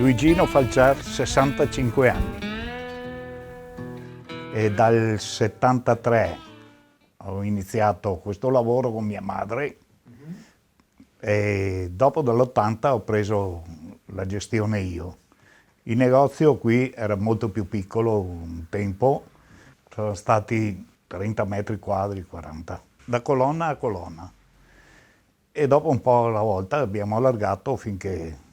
Luigino Falcer, 65 anni. E dal 73 ho iniziato questo lavoro con mia madre e dopo dall'80 ho preso la gestione io. Il negozio qui era molto più piccolo un tempo, sono stati 30 metri quadri, 40, da colonna a colonna. E dopo un po' alla volta abbiamo allargato finché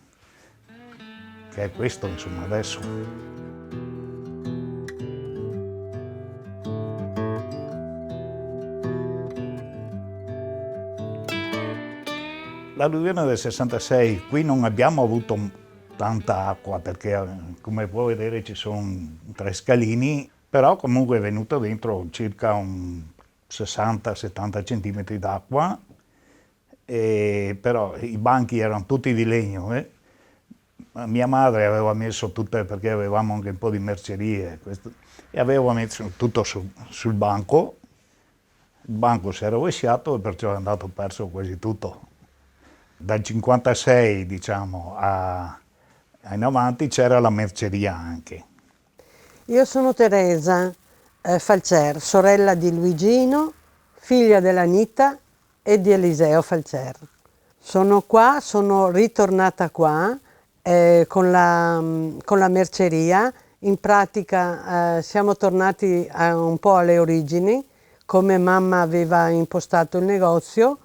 che è questo, insomma, adesso. L'alluvione del 66, qui non abbiamo avuto tanta acqua perché come puoi vedere ci sono 3 scalini, però comunque è venuto dentro circa un 60-70 centimetri d'acqua, però i banchi erano tutti di legno. Mia madre aveva messo tutte, perché avevamo anche un po' di mercerie, e aveva messo tutto sul banco. Il banco si è rovesciato e perciò è andato perso quasi tutto. Dal 56, diciamo, in avanti c'era la merceria anche. Io sono Teresa Falcer, sorella di Luigino, figlia della Nita e di Eliseo Falcer. Sono qua, sono ritornata qua con la merceria. In pratica siamo tornati un po' alle origini, come mamma aveva impostato il negozio.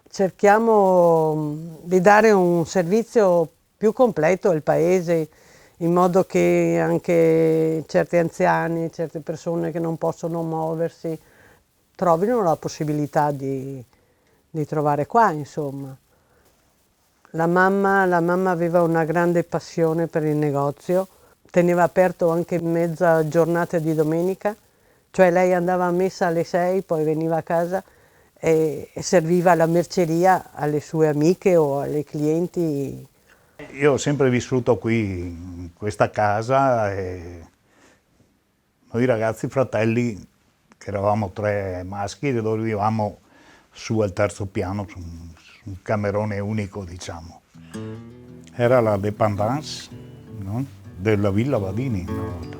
Cerchiamo di dare un servizio più completo al paese, in modo che anche certi anziani, certe persone che non possono muoversi, trovino la possibilità di trovare qua, insomma. La mamma aveva una grande passione per il negozio, teneva aperto anche mezza giornata di domenica, cioè lei andava a messa alle 6, poi veniva a casa e serviva la merceria alle sue amiche o alle clienti. Io ho sempre vissuto qui, in questa casa, e noi ragazzi fratelli, che eravamo 3 maschi, dormivamo su al terzo piano, su un camerone unico, diciamo. Era la dépendance, no? Della Villa Vadini. No?